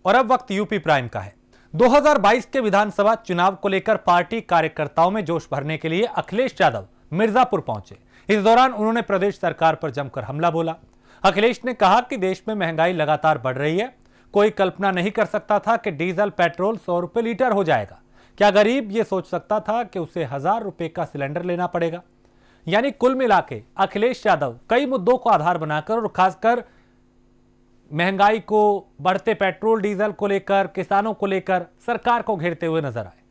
और अब वक्त यूपी प्राइम का है। 2022 के विधानसभा चुनाव को लेकर पार्टी कार्यकर्ताओं में जोश भरने के लिए अखिलेश यादव मिर्जापुर पहुंचे। इस दौरान उन्होंने प्रदेश सरकार पर जमकर हमला बोला। अखिलेश ने कहा कि देश में महंगाई लगातार बढ़ रही है। कोई कल्पना नहीं कर सकता था कि डीजल पेट्रोल 100 रुपए लीटर हो जाएगा। क्या गरीब ये सोच सकता था कि उसे 1000 रुपए का सिलेंडर लेना पड़ेगा। यानी कुल मिला के अखिलेश यादव कई मुद्दों को आधार बनाकर और खासकर महंगाई को, बढ़ते पेट्रोल डीजल को लेकर, किसानों को लेकर सरकार को घेरते हुए नजर आए।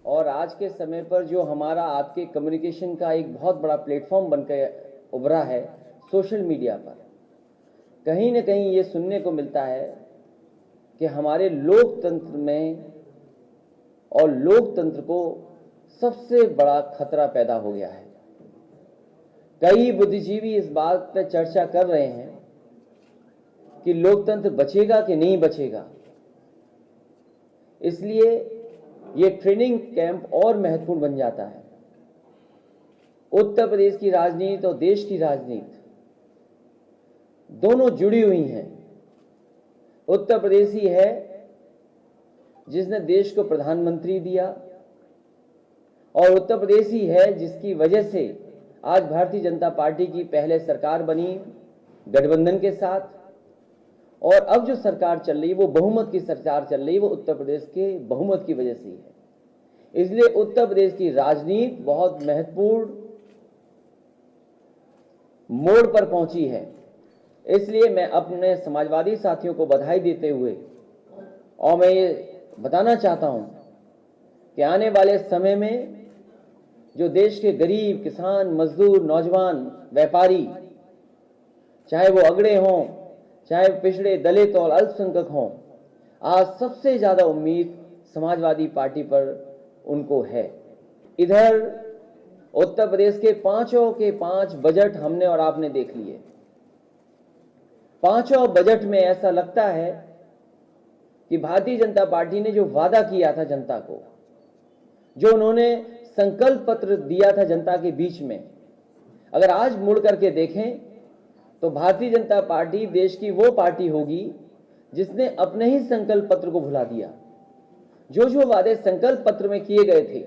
और आज के समय पर जो हमारा आपके कम्युनिकेशन का एक बहुत बड़ा प्लेटफॉर्म बनकर उभरा है सोशल मीडिया पर, कहीं न कहीं ये सुनने को मिलता है कि हमारे लोकतंत्र में और लोकतंत्र को सबसे बड़ा खतरा पैदा हो गया है। कई बुद्धिजीवी इस बात पर चर्चा कर रहे हैं कि लोकतंत्र बचेगा कि नहीं बचेगा। इसलिए ये ट्रेनिंग कैंप और महत्वपूर्ण बन जाता है। उत्तर प्रदेश की राजनीति और देश की राजनीति दोनों जुड़ी हुई हैं। उत्तर प्रदेश ही है जिसने देश को प्रधानमंत्री दिया और उत्तर प्रदेश ही है जिसकी वजह से आज भारतीय जनता पार्टी की पहले सरकार बनी गठबंधन के साथ, और अब जो सरकार चल रही है वो बहुमत की सरकार चल रही है, वो उत्तर प्रदेश के बहुमत की वजह से ही है। इसलिए उत्तर प्रदेश की राजनीति बहुत महत्वपूर्ण मोड़ पर पहुंची है। इसलिए मैं अपने समाजवादी साथियों को बधाई देते हुए और मैं ये बताना चाहता हूं कि आने वाले समय में जो देश के गरीब, किसान, मजदूर, नौजवान, व्यापारी, चाहे वो अगड़े हों, चाहे पिछड़े, दलित और अल्पसंख्यक हों, आज सबसे ज्यादा उम्मीद समाजवादी पार्टी पर उनको है। इधर उत्तर प्रदेश के पांचों के 5 बजट हमने और आपने देख लिए। पांचों बजट में ऐसा लगता है कि भारतीय जनता पार्टी ने जो वादा किया था जनता को, जो उन्होंने संकल्प पत्र दिया था जनता के बीच में, अगर आज मुड़ करके देखें तो भारतीय जनता पार्टी देश की वो पार्टी होगी जिसने अपने ही संकल्प पत्र को भुला दिया। जो जो वादे संकल्प पत्र में किए गए थे,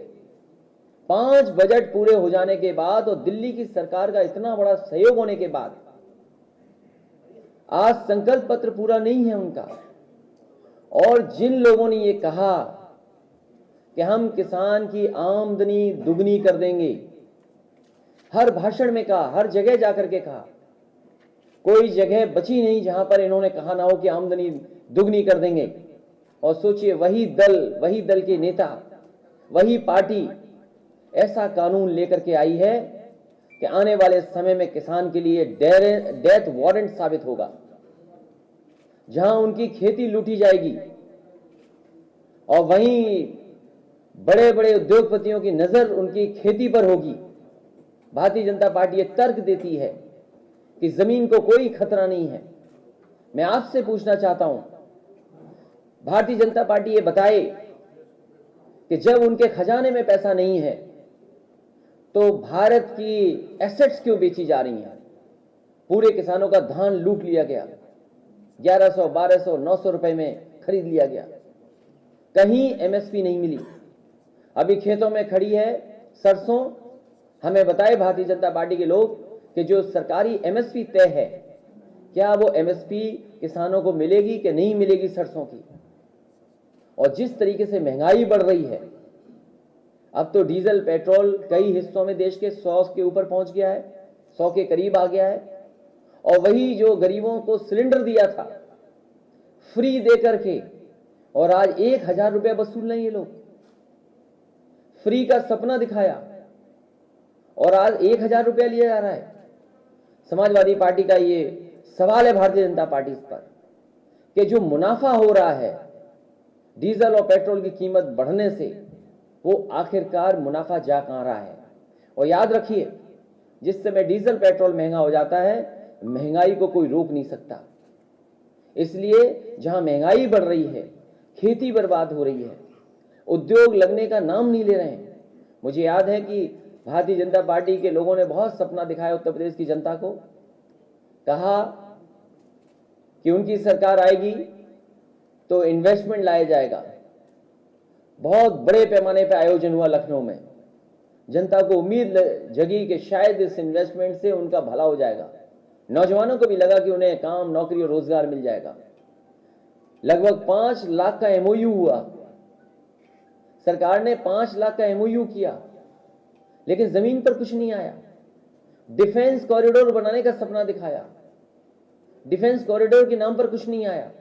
5 बजट पूरे हो जाने के बाद और दिल्ली की सरकार का इतना बड़ा सहयोग होने के बाद आज संकल्प पत्र पूरा नहीं है उनका। और जिन लोगों ने ये कहा कि हम किसान की आमदनी दुगनी कर देंगे, हर भाषण में कहा, हर जगह जाकर के कहा, कोई जगह बची नहीं जहां पर इन्होंने कहा ना हो कि आमदनी दुगनी कर देंगे। और सोचिए वही दल के नेता, वही पार्टी ऐसा कानून लेकर के आई है कि आने वाले समय में किसान के लिए डेथ वारंट साबित होगा, जहां उनकी खेती लूटी जाएगी और वहीं बड़े बड़े उद्योगपतियों की नजर उनकी खेती पर होगी। भारतीय जनता पार्टी ये तर्क देती है कि जमीन को कोई खतरा नहीं है। मैं आपसे पूछना चाहता हूं, भारतीय जनता पार्टी ये बताए कि जब उनके खजाने में पैसा नहीं है तो भारत की एसेट्स क्यों बेची जा रही हैं। पूरे किसानों का धान लूट लिया गया, 1100, 1200, 900 रुपए में खरीद लिया गया, कहीं एमएसपी नहीं मिली। अभी खेतों में खड़ी है सरसों। हमें बताए भारतीय जनता पार्टी के लोग कि जो सरकारी एमएसपी तय है, क्या वो एमएसपी किसानों को मिलेगी कि नहीं मिलेगी सरसों की। और जिस तरीके से महंगाई बढ़ रही है, अब तो डीजल पेट्रोल कई हिस्सों में देश के 100 के ऊपर पहुंच गया है, 100 के करीब आ गया है। और वही जो गरीबों को सिलेंडर दिया था फ्री दे करके, और आज 1000 रुपया वसूल रहे हैं ये लोग। फ्री का सपना दिखाया और आज 1000 रुपया लिया जा रहा है। समाजवादी पार्टी का ये सवाल है भारतीय जनता पार्टी पर कि जो मुनाफा हो रहा है डीजल और पेट्रोल की कीमत बढ़ने से, वो आखिरकार मुनाफा जा कहां रहा है। और याद रखिए, जिस समय डीजल पेट्रोल महंगा हो जाता है, महंगाई को कोई रोक नहीं सकता। इसलिए जहां महंगाई बढ़ रही है, खेती बर्बाद हो रही है, उद्योग लगने का नाम नहीं ले रहे हैं। मुझे याद है कि भारतीय जनता पार्टी के लोगों ने बहुत सपना दिखाया उत्तर प्रदेश की जनता को कहा कि उनकी सरकार आएगी तो इन्वेस्टमेंट लाया जाएगा। बहुत बड़े पैमाने पर आयोजन हुआ लखनऊ में। जनता को उम्मीद जगी कि शायद इस इन्वेस्टमेंट से उनका भला हो जाएगा। नौजवानों को भी लगा कि उन्हें काम, नौकरी और रोजगार मिल जाएगा। लगभग 5 लाख का एमओयू हुआ। सरकार ने 5 लाख का एमओयू किया, लेकिन जमीन पर कुछ नहीं आया। डिफेंस कॉरिडोर बनाने का सपना दिखाया, डिफेंस कॉरिडोर के नाम पर कुछ नहीं आया।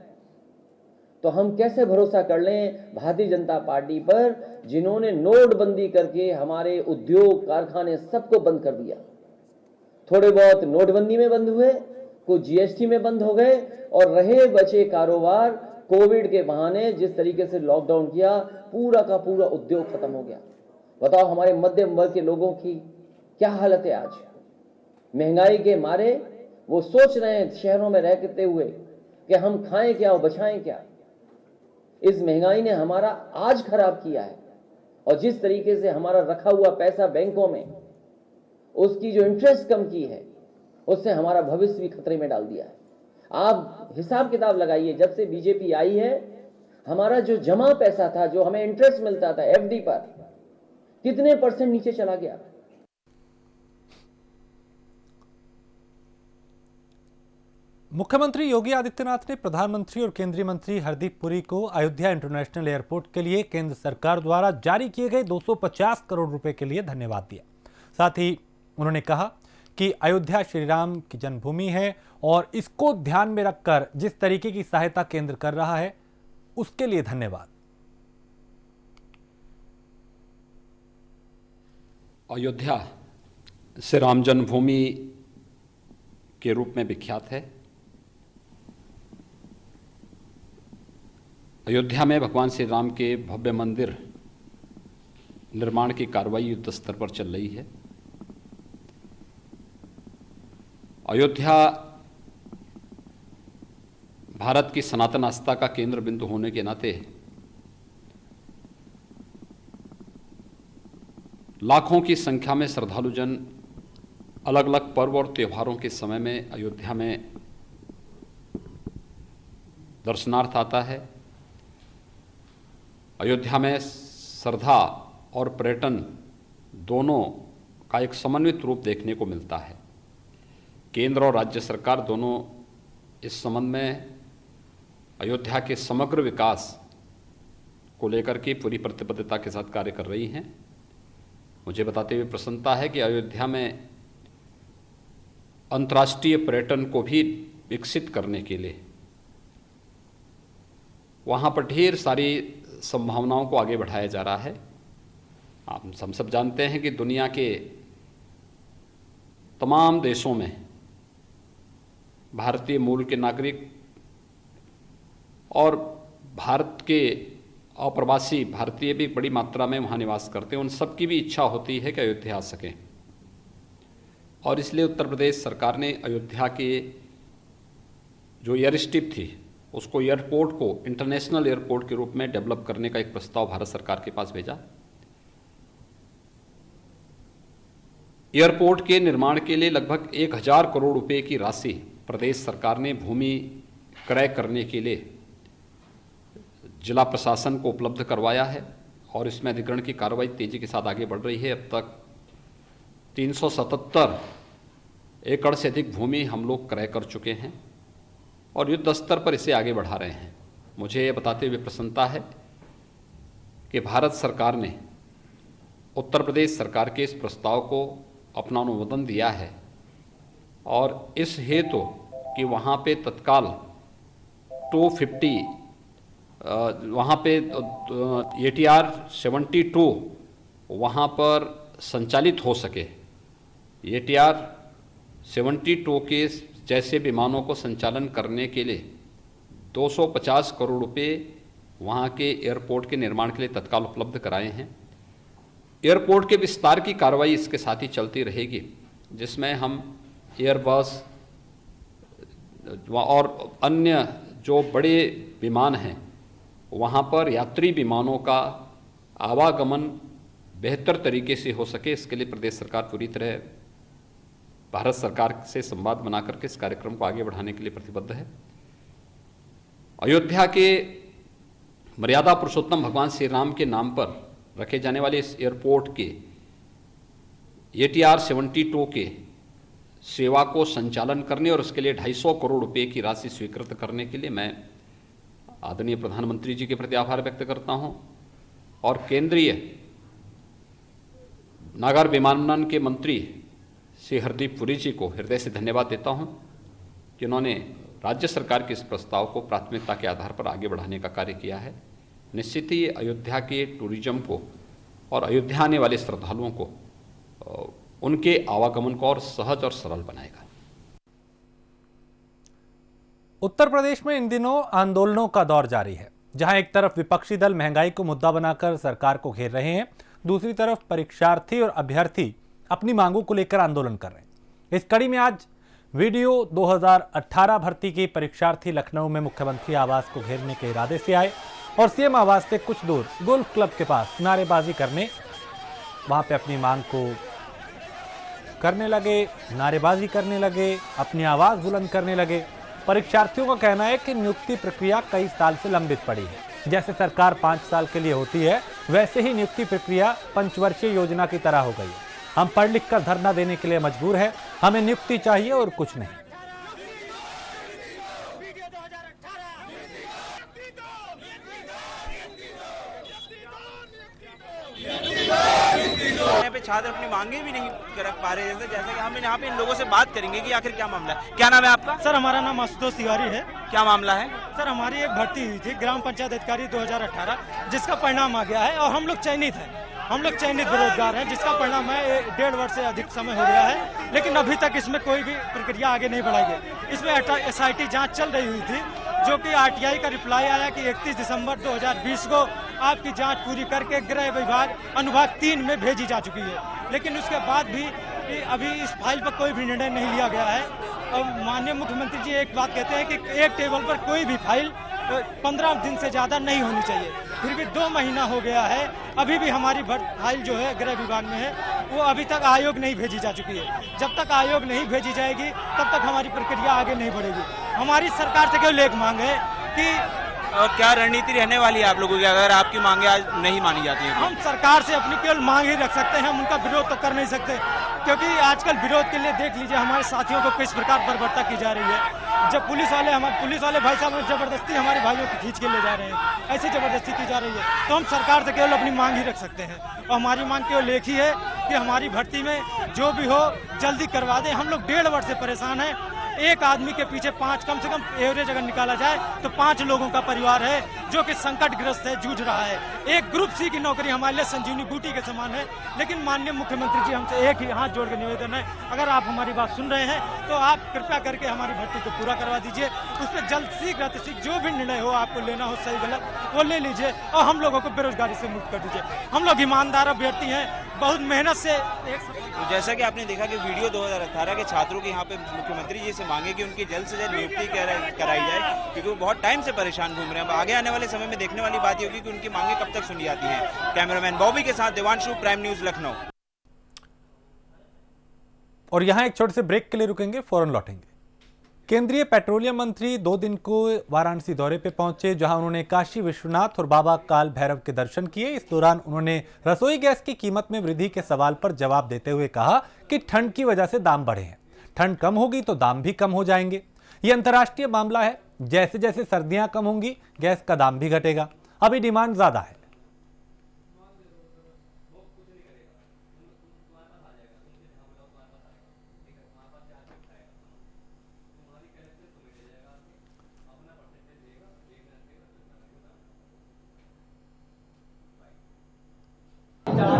तो हम कैसे भरोसा कर लें भारतीय जनता पार्टी पर, जिन्होंने नोटबंदी करके हमारे उद्योग, कारखाने सबको बंद कर दिया। थोड़े बहुत नोटबंदी में बंद हुए, कुछ जीएसटी में बंद हो गए, और रहे बचे कारोबार कोविड के बहाने जिस तरीके से लॉकडाउन किया, पूरा का पूरा उद्योग खत्म हो गया। बताओ हमारे मध्यम वर्ग के लोगों की क्या हालत है आज। महंगाई के मारे वो सोच रहे हैं शहरों में रहते हुए कि हम खाएं क्या और बचाएं क्या। इस महंगाई ने हमारा आज खराब किया है, और जिस तरीके से हमारा रखा हुआ पैसा बैंकों में, उसकी जो इंटरेस्ट कम की है, उससे हमारा भविष्य भी खतरे में डाल दिया है। आप हिसाब किताब लगाइए, जब से बीजेपी आई है, हमारा जो जमा पैसा था, जो हमें इंटरेस्ट मिलता था एफडी पर, कितने % नीचे चला गया। मुख्यमंत्री योगी आदित्यनाथ ने प्रधानमंत्री और केंद्रीय मंत्री हरदीप पुरी को अयोध्या इंटरनेशनल एयरपोर्ट के लिए केंद्र सरकार द्वारा जारी किए गए 250 करोड़ रुपए के लिए धन्यवाद दिया। साथ ही उन्होंने कहा कि अयोध्या श्री राम की जन्मभूमि है और इसको ध्यान में रखकर जिस तरीके की सहायता केंद्र कर रहा है, उसके लिए धन्यवाद। अयोध्या श्री राम जन्मभूमि के रूप में विख्यात है। अयोध्या में भगवान श्री राम के भव्य मंदिर निर्माण की कार्रवाई युद्ध स्तर पर चल रही है। अयोध्या भारत की सनातन आस्था का केंद्र बिंदु होने के नाते लाखों की संख्या में श्रद्धालुजन अलग अलग पर्व और त्योहारों के समय में अयोध्या में दर्शनार्थ आता है। अयोध्या में श्रद्धा और पर्यटन दोनों का एक समन्वित रूप देखने को मिलता है। केंद्र और राज्य सरकार दोनों इस संबंध में अयोध्या के समग्र विकास को लेकर के पूरी प्रतिबद्धता के साथ कार्य कर रही हैं। मुझे बताते हुए प्रसन्नता है कि अयोध्या में अंतर्राष्ट्रीय पर्यटन को भी विकसित करने के लिए वहाँ पर ढेर सारी संभावनाओं को आगे बढ़ाया जा रहा है। हम सब जानते हैं कि दुनिया के तमाम देशों में भारतीय मूल के नागरिक और भारत के अप्रवासी भारतीय भी बड़ी मात्रा में वहाँ निवास करते हैं। उन सब की भी इच्छा होती है कि अयोध्या आ सकें, और इसलिए उत्तर प्रदेश सरकार ने अयोध्या के जो एयर स्ट्रिप थी उसको एयरपोर्ट को इंटरनेशनल एयरपोर्ट के रूप में डेवलप करने का एक प्रस्ताव भारत सरकार के पास भेजा। एयरपोर्ट के निर्माण के लिए लगभग 1000 करोड़ रुपए की राशि प्रदेश सरकार ने भूमि क्रय करने के लिए जिला प्रशासन को उपलब्ध करवाया है, और इसमें अधिग्रहण की कार्रवाई तेजी के साथ आगे बढ़ रही है। अब तक 377 एकड़ से अधिक भूमि हम लोग क्रय कर चुके हैं और युद्ध स्तर पर इसे आगे बढ़ा रहे हैं। मुझे ये बताते हुए प्रसन्नता है कि भारत सरकार ने उत्तर प्रदेश सरकार के इस प्रस्ताव को अपना अनुमोदन दिया है, और इस हेतु कि वहाँ पे तत्काल 250 वहाँ पे ATR 72 वहाँ पर संचालित हो सके। ATR 72 के जैसे विमानों को संचालन करने के लिए 250 करोड़ रुपए वहाँ के एयरपोर्ट के निर्माण के लिए तत्काल उपलब्ध कराए हैं। एयरपोर्ट के विस्तार की कार्रवाई इसके साथ ही चलती रहेगी, जिसमें हम एयरबस और अन्य जो बड़े विमान हैं वहाँ पर यात्री विमानों का आवागमन बेहतर तरीके से हो सके, इसके लिए प्रदेश सरकार पूरी तरह भारत सरकार से संवाद बना करके इस कार्यक्रम को आगे बढ़ाने के लिए प्रतिबद्ध है। अयोध्या के मर्यादा पुरुषोत्तम भगवान श्री राम के नाम पर रखे जाने वाले इस एयरपोर्ट के ATR 72 के सेवा को संचालन करने और उसके लिए 250 करोड़ रुपए की राशि स्वीकृत करने के लिए मैं आदरणीय प्रधानमंत्री जी के प्रति आभार व्यक्त करता हूं और केंद्रीय नागर विमानन के मंत्री श्री हरदीप पुरी जी को हृदय से धन्यवाद देता हूं कि उन्होंने राज्य सरकार के इस प्रस्ताव को प्राथमिकता के आधार पर आगे बढ़ाने का कार्य किया है। निश्चित ही अयोध्या के टूरिज्म को और अयोध्या आने वाले श्रद्धालुओं को उनके आवागमन को और सहज और सरल बनाएगा। उत्तर प्रदेश में इन दिनों आंदोलनों का दौर जारी है, जहां एक तरफ विपक्षी दल महंगाई को मुद्दा बनाकर सरकार को घेर रहे हैं, दूसरी तरफ परीक्षार्थी और अभ्यर्थी अपनी मांगों को लेकर आंदोलन कर रहे हैं। इस कड़ी में आज वीडियो 2018 भर्ती के परीक्षार्थी लखनऊ में मुख्यमंत्री आवास को घेरने के इरादे से आए और सीएम आवास से कुछ दूर गोल्फ क्लब के पास नारेबाजी करने वहां पे अपनी मांग को करने लगे, नारेबाजी करने लगे, अपनी आवाज बुलंद करने लगे। परीक्षार्थियों का कहना है कि नियुक्ति प्रक्रिया कई साल से लंबित पड़ी है। जैसे सरकार 5 साल के लिए होती है, वैसे ही नियुक्ति प्रक्रिया पंचवर्षीय योजना की तरह हो गई है। हम पढ़ लिख कर धरना देने के लिए मजबूर हैं, हमें नियुक्ति चाहिए और कुछ नहीं। यहाँ पे छात्र अपनी मांगे भी नहीं कर पा रहे, जैसे कि हम यहाँ पे इन लोगों से बात करेंगे कि आखिर क्या मामला है। क्या नाम है आपका? सर हमारा नाम आशुतोष तिवारी है। क्या मामला है? सर हमारी एक भर्ती हुई थी ग्राम पंचायत अधिकारी 2018, जिसका परिणाम आ गया है और हम लोग चयनित हैं। हम लोग चयनित बेरोजगार हैं, जिसका परिणाम है 1.5 वर्ष से अधिक समय हो गया है, लेकिन अभी तक इसमें कोई भी प्रक्रिया आगे नहीं बढ़ाई गई। इसमें SIT जांच चल रही हुई थी, जो कि RTI का रिप्लाई आया कि 31 दिसंबर 2020 को आपकी जांच पूरी करके गृह विभाग अनुभाग 3 में भेजी जा चुकी है, लेकिन उसके बाद भी अभी इस फाइल पर कोई भी निर्णय नहीं लिया गया है। और माननीय मुख्यमंत्री जी एक बात कहते हैं कि एक टेबल पर कोई भी फाइल 15 दिन से ज़्यादा नहीं होनी चाहिए, फिर भी 2 महीना हो गया है, अभी भी हमारी फाइल जो है गृह विभाग में है, वो अभी तक आयोग नहीं भेजी जा चुकी है। जब तक आयोग नहीं भेजी जाएगी तब तक हमारी प्रक्रिया आगे नहीं बढ़ेगी। हमारी सरकार से केवल एक मांग है कि और क्या रणनीति रहने वाली है आप लोगों की अगर आपकी मांगे आज नहीं मानी जाती हैं? हम सरकार से अपनी केवल मांग ही रख सकते हैं, हम उनका विरोध तो कर नहीं सकते, क्योंकि आजकल विरोध के लिए देख लीजिए हमारे साथियों को किस प्रकार बर्बरता की जा रही है। जब पुलिस वाले भाई साहब जबरदस्ती हमारे भाइयों को खींच के ले जा रहे हैं, ऐसी जबरदस्ती की जा रही है, तो हम सरकार से केवल अपनी मांग ही रख सकते हैं। और हमारी मांग केवल एक ही है कि हमारी भर्ती में जो भी हो जल्दी करवा दें। हम लोग 1.5 वर्ष से परेशान हैं। एक आदमी के पीछे 5 कम से कम एवरेज अगर निकाला जाए तो 5 लोगों का परिवार है जो कि संकटग्रस्त है, जूझ रहा है। एक ग्रुप सी की नौकरी हमारे लिए संजीवनी बूटी के समान है, लेकिन माननीय मुख्यमंत्री जी हमसे एक ही हाथ जोड़ के निवेदन है, अगर आप हमारी बात सुन रहे हैं तो आप कृपया करके हमारी भर्ती को पूरा करवा दीजिए। उस पर जल्द शीघ्र जो भी निर्णय हो आपको लेना हो, सही गलत, वो ले लीजिए और हम लोगों को बेरोजगारी से मुक्त कर दीजिए। हम लोग ईमानदार अभ्यर्थी हैं, बहुत मेहनत से तो जैसा कि आपने देखा कि वीडियो 2018 के छात्रों के यहाँ पे मुख्यमंत्री जी से मांगे कि उनकी जल्द से जल्द नियुक्ति कराई जाए, क्योंकि वो बहुत टाइम से परेशान घूम रहे हैं। आगे आने वाले समय में देखने वाली बात ये होगी कि उनकी मांगे कब तक सुनी जाती हैं। कैमरामैन बॉबी के साथ देवांशु, प्राइम न्यूज, लखनऊ। और यहाँ एक छोटे से ब्रेक के लिए रुकेंगे, फौरन लौटेंगे। केंद्रीय पेट्रोलियम मंत्री 2 दिन को वाराणसी दौरे पे पहुंचे, जहां उन्होंने काशी विश्वनाथ और बाबा काल भैरव के दर्शन किए। इस दौरान उन्होंने रसोई गैस की कीमत में वृद्धि के सवाल पर जवाब देते हुए कहा कि ठंड की वजह से दाम बढ़े हैं, ठंड कम होगी तो दाम भी कम हो जाएंगे। ये अंतर्राष्ट्रीय मामला है, जैसे जैसे सर्दियां कम होंगी गैस का दाम भी घटेगा, अभी डिमांड ज्यादा है।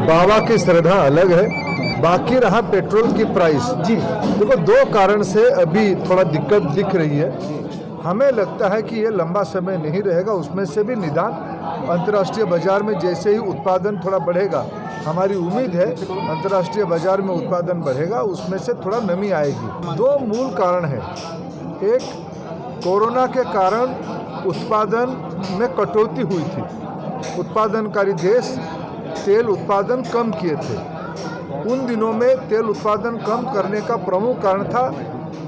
बाबा की श्रद्धा अलग है, बाकी रहा पेट्रोल की प्राइस। जी देखो, 2 कारण से अभी थोड़ा दिक्कत दिख रही है। हमें लगता है कि ये लंबा समय नहीं रहेगा, उसमें से भी निदान अंतर्राष्ट्रीय बाजार में जैसे ही उत्पादन थोड़ा बढ़ेगा, हमारी उम्मीद है अंतर्राष्ट्रीय बाजार में उत्पादन बढ़ेगा, उसमें से थोड़ा नमी आएगी। 2 मूल कारण हैं। एक, कोरोना के कारण उत्पादन में कटौती हुई थी, उत्पादनकारी देश तेल उत्पादन कम किए थे। उन दिनों में तेल उत्पादन कम करने का प्रमुख कारण था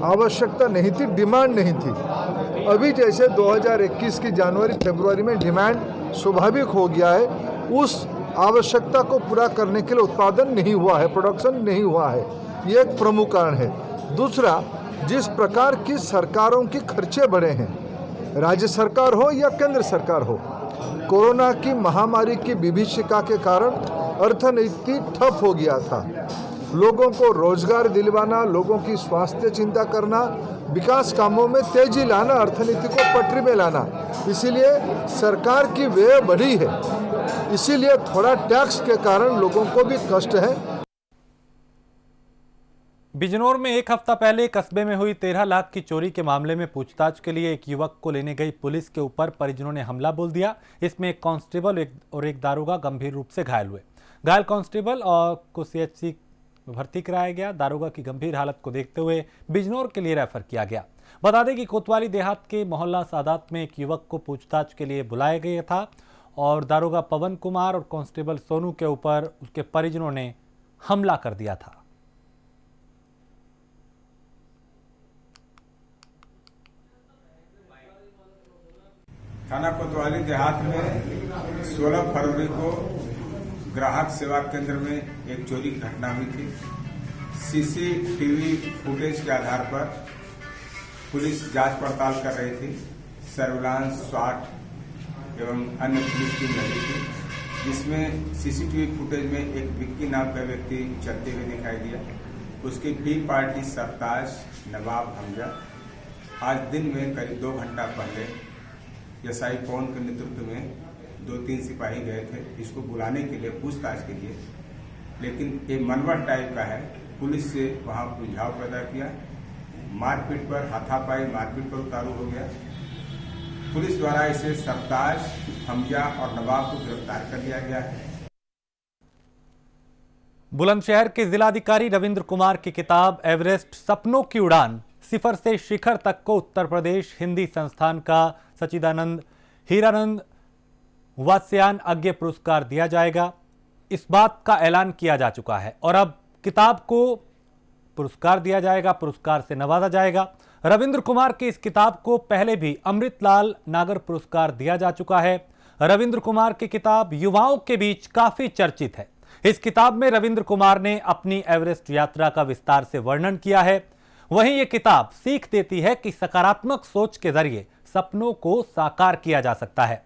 आवश्यकता नहीं थी, डिमांड नहीं थी। अभी जैसे 2021 की जनवरी फरवरी में डिमांड स्वाभाविक हो गया है, उस आवश्यकता को पूरा करने के लिए उत्पादन नहीं हुआ है, प्रोडक्शन नहीं हुआ है, ये एक प्रमुख कारण है। दूसरा, जिस प्रकार की सरकारों के खर्चे बढ़े हैं, राज्य सरकार हो या केंद्र सरकार हो, कोरोना की महामारी की विभीषिका के कारण अर्थनीति ठप हो गया था। लोगों को रोजगार दिलवाना, लोगों की स्वास्थ्य चिंता करना, विकास कामों में तेजी लाना, अर्थनीति को पटरी में लाना, इसीलिए सरकार की व्यय बढ़ी है। इसीलिए थोड़ा टैक्स के कारण लोगों को भी कष्ट है। बिजनौर में एक हफ्ता पहले कस्बे में हुई 13 लाख की चोरी के मामले में पूछताछ के लिए एक युवक को लेने गई पुलिस के ऊपर परिजनों ने हमला बोल दिया। इसमें एक कांस्टेबल और एक दारोगा गंभीर रूप से घायल हुए। घायल कांस्टेबल को सीएचसी भर्ती कराया गया। दारोगा की गंभीर हालत को देखते हुए बिजनौर के लिए रेफर किया गया। बता दें कि कोतवाली देहात के मोहल्ला सादात में एक युवक को पूछताछ के लिए बुलाया गया था और दारोगा पवन कुमार और कांस्टेबल सोनू के ऊपर उसके परिजनों ने हमला कर दिया था। थाना कोतवाली देहात में 16 फरवरी को ग्राहक सेवा केंद्र में एक चोरी की घटना हुई थी। सीसीटीवी फुटेज के आधार पर पुलिस जांच पड़ताल कर रही थी। सर्विलांस, स्वाट एवं अन्य पुलिस टीम लगी थी, जिसमें सीसीटीवी फुटेज में एक विक्की नाम का व्यक्ति चलते हुए दिखाई दिया। उसकी बी पार्टी सरताज नवाब हमजा आज दिन में करीब 2 घंटा पहले एसआई पवन के नेतृत्व में 2-3 सिपाही गए थे इसको बुलाने के लिए, पूछताछ के लिए, लेकिन ये मनवर टाइप का है। पुलिस से वहां उलझाव पैदा किया, मारपीट पर, हाथापाई मारपीट पर उतारू हो गया। पुलिस द्वारा इसे सरताज, हमजा और नवाब को गिरफ्तार कर लिया गया है। बुलंदशहर के जिलाधिकारी रविंद्र कुमार की किताब एवरेस्ट सपनों की उड़ान सिफर से शिखर तक को उत्तर प्रदेश हिंदी संस्थान का सच्चिदानंद हीरानंद वात्स्यायन अज्ञे पुरस्कार दिया जाएगा। इस बात का ऐलान किया जा चुका है और अब किताब को पुरस्कार दिया जाएगा, पुरस्कार से नवाजा जाएगा। रविंद्र कुमार की इस किताब को पहले भी अमृतलाल नागर पुरस्कार दिया जा चुका है। रविंद्र कुमार की किताब युवाओं के बीच काफी चर्चित है। इस किताब में रविंद्र कुमार ने अपनी एवरेस्ट यात्रा का विस्तार से वर्णन किया है। वहीं यह किताब सीख देती है कि सकारात्मक सोच के जरिए सपनों को साकार किया जा सकता है।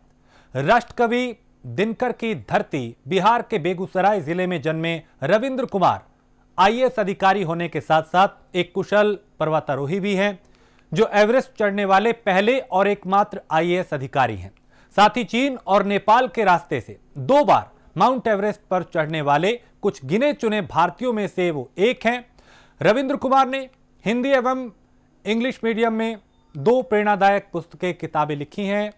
राष्ट्रकवि दिनकर की धरती बिहार के बेगूसराय जिले में जन्मे रविंद्र कुमार आईएएस अधिकारी होने के साथ साथ एक कुशल पर्वतारोही भी हैं, जो एवरेस्ट चढ़ने वाले पहले और एकमात्र आईएएस अधिकारी हैं। साथ ही चीन और नेपाल के रास्ते से 2 बार माउंट एवरेस्ट पर चढ़ने वाले कुछ गिने चुने भारतीयों में से वो एक हैं। रविंद्र कुमार ने हिंदी एवं इंग्लिश मीडियम में 2 प्रेरणादायक पुस्तकें, किताबें लिखी हैं।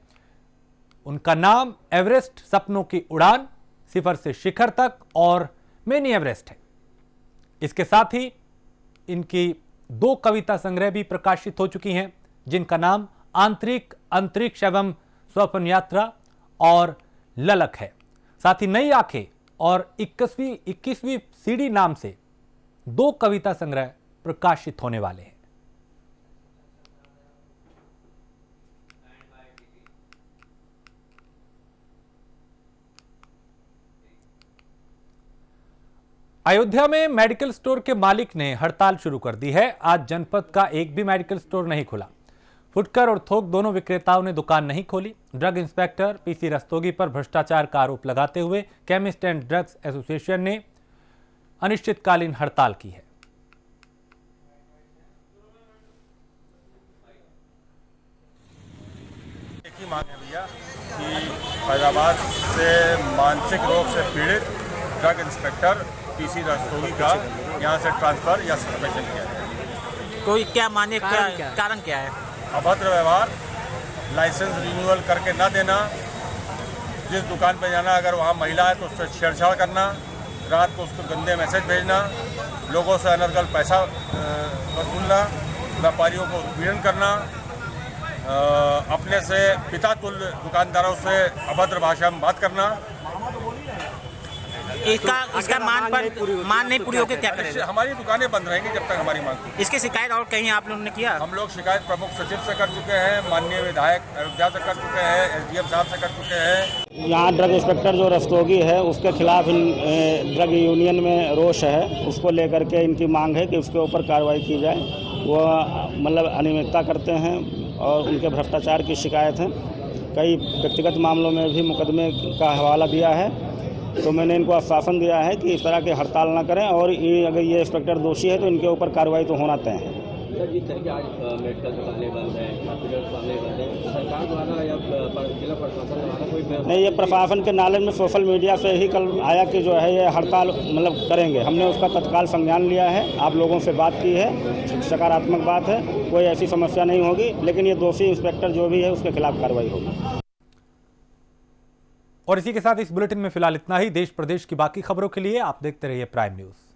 उनका नाम एवरेस्ट सपनों की उड़ान, सिफर से शिखर तक और मिनी एवरेस्ट है। इसके साथ ही इनकी 2 कविता संग्रह भी प्रकाशित हो चुकी हैं, जिनका नाम आंतरिक अंतरिक्ष एवं स्वप्न यात्रा और ललक है। साथ ही नई आंखें और 21वीं सीढ़ी नाम से 2 कविता संग्रह प्रकाशित होने वाले हैं। अयोध्या में मेडिकल स्टोर के मालिक ने हड़ताल शुरू कर दी है। आज जनपद का एक भी मेडिकल स्टोर नहीं खुला। फुटकर और थोक दोनों विक्रेताओं ने दुकान नहीं खोली। ड्रग इंस्पेक्टर पीसी रस्तोगी पर भ्रष्टाचार का आरोप लगाते हुए केमिस्ट एंड ड्रग्स एसोसिएशन ने अनिश्चितकालीन हड़ताल की है। एक ही मांग है भैया कि फैजाबाद से मानसिक रोग से पीड़ित ड्रग इंस्पेक्टर पीसी रस्तोगी का यहाँ से ट्रांसफर या सस्पेंशन किया जाए। कोई क्या माने, कारण क्या है? अभद्र व्यवहार, लाइसेंस रिन्यूअल करके न देना, जिस दुकान पर जाना अगर वहाँ महिला है तो उससे छेड़छाड़ करना, रात को उसको गंदे मैसेज भेजना, लोगों से अनर्गल पैसा वसूलना, व्यापारियों को उत्पीड़न करना, अपने से पिता तुल्य दुकानदारों से अभद्र भाषा में बात करना, इसका मान नहीं पूरी होगी क्या करेगा? हमारी दुकानें बंद रहेंगी जब तक हमारी मांग। इसकी शिकायत और कहीं आप लोगों ने किया? हम लोग शिकायत प्रमुख सचिव से कर चुके हैं, माननीय विधायक अयोध्या से कर चुके हैं, SDM साहब से कर चुके हैं। यहाँ ड्रग इंस्पेक्टर जो रस्तोगी है उसके खिलाफ ड्रग यूनियन में रोष है, उसको लेकर के इनकी मांग है कि उसके ऊपर कार्रवाई की जाए। वो मतलब अनियमितता करते हैं और उनके भ्रष्टाचार की शिकायत है। कई व्यक्तिगत मामलों में भी मुकदमे का हवाला दिया है। तो मैंने इनको आश्वासन दिया है कि इस तरह की हड़ताल ना करें और अगर ये इंस्पेक्टर दोषी है तो इनके ऊपर कार्रवाई तो होना तय है। सर, जिस तरह के आज मेडिकल दुकानें बंद हैं, हॉस्पिटल दुकानें बंद हैं, सरकार द्वारा या जिला प्रशासन द्वारा कोई नहीं, ये प्रशासन के नाले में सोशल मीडिया से ही कल आया कि जो है ये हड़ताल मतलब करेंगे। हमने उसका तत्काल संज्ञान लिया है, आप लोगों से बात की है, सकारात्मक बात है, कोई ऐसी समस्या नहीं होगी। लेकिन ये दोषी इंस्पेक्टर जो भी है उसके खिलाफ कार्रवाई होगी। और इसी के साथ इस बुलेटिन में फिलहाल इतना ही। देश प्रदेश की बाकी खबरों के लिए आप देखते रहिए प्राइम न्यूज़।